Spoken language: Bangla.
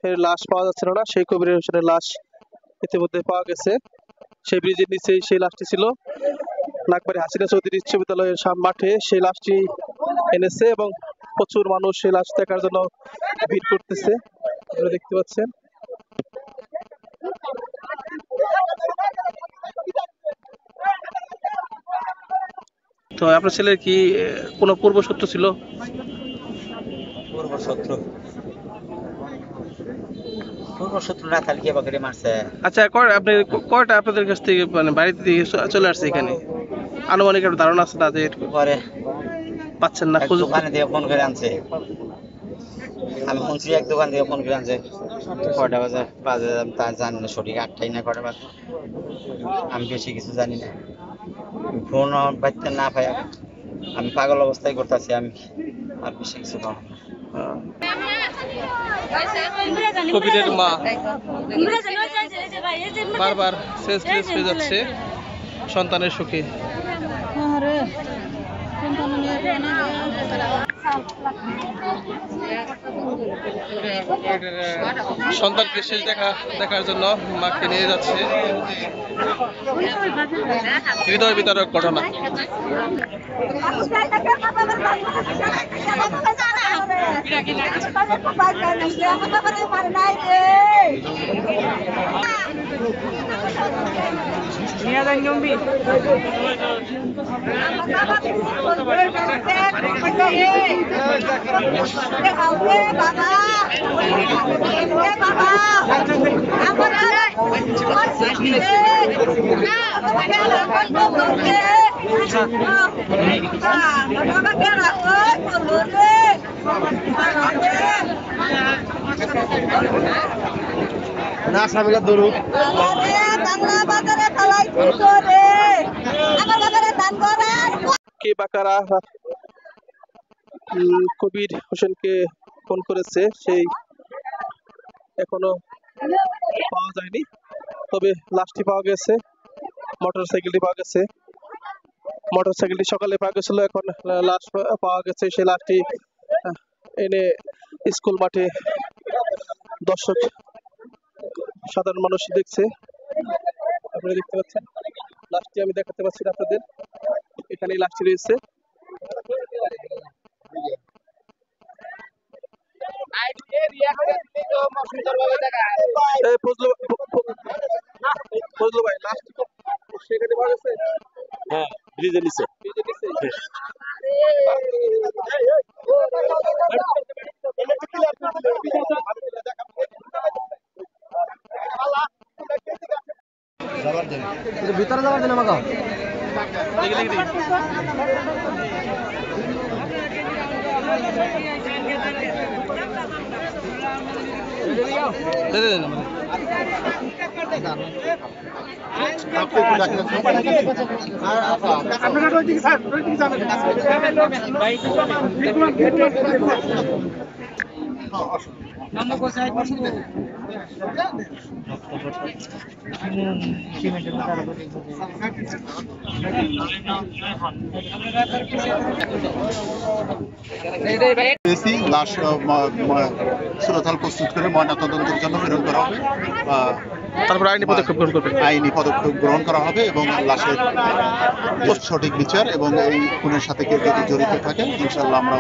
এর লাশ পাওয়া যাচ্ছিল না, সেই কবির হোসেনের লাশ ইতিমধ্যে পাওয়া গেছে। সেই ব্রিজের নিচে সেই লাশটি ছিল। নাগবাড়ি হাসিনা চৌধুরী উচ্চ বিদ্যালয়ের মাঠে সেই লাশটি এনেছে এবং প্রচুর মানুষ সেই লাশ দেখার জন্য ভিড় করতেছে, আপনারা দেখতে পাচ্ছেন। তো আপনার ছেলের কি কোনো পূর্বশত্রু ছিল? পূর্বশত্রু না থাকলে বাকরে মারছে। আচ্ছা, আপনি কয়টা আপনাদের কাছ থেকে মানে বাড়িতে দিয়ে চলে আসছে এখানে? আনুমানিক একটা ধারণা আছে তাদের? পরে পাচ্ছেন না? দোকানে দিয়ে ফোন করে আনছে, আমি শুনছি এক দোকান থেকে ফোন করে আনছে। কয়টা বাজে তা জানি না, সঠিক 8টাই না কয়টা বাজে, আমি বেশি কিছু জানি না। ফোন বাড়তে না পাই আমি পাগল অবস্থায় করতেছি, আমি আর বেশি কিছু পাবো না। কবিরের মা বারবার সেন্সলেস হয়ে যাচ্ছে সন্তানের সুখে। সন্তানকে শেষ দেখার জন্য মাকে নিয়ে যাচ্ছে। হৃদয় বিতারক ঘটনা। না সামিলা দরু কে বাকারা কবির হোসেনকে ফোন করেছে, সেই এখনো পাওয়া যায়নি। তবে লাশটি পাওয়া গেছে, মোটরসাইকেলটি পাওয়া গেছে। মোটরসাইকেলটি সকালে পাওয়া গেছিল, এখন লাশ পাওয়া গেছে। সেই লাশটি এনে স্কুল মাঠে দর্শক সাধারণ মানুষ দেখছে, আপনারা দেখতে পাচ্ছেন। লাশটি আমি দেখাতে পাচ্ছি না আপনাদের, এখানে লাশটি রয়েছে। হ্যাঁ, ব্রিজের নিচে। ভিতরে যাওয়ার জন্য আমাকে লাশ সুরতাল প্রস্তুত করে ময়নাতদন্তের জন্য প্রেরণ করা হবে, তারপর আইনি পদক্ষেপ গ্রহণ করবে। আইনি পদক্ষেপ গ্রহণ করা হবে এবং লাশের সঠিক বিচার এবং এই খুনের সাথে কেউ যদি জড়িত থাকে ইনশাল্লাহ আমরা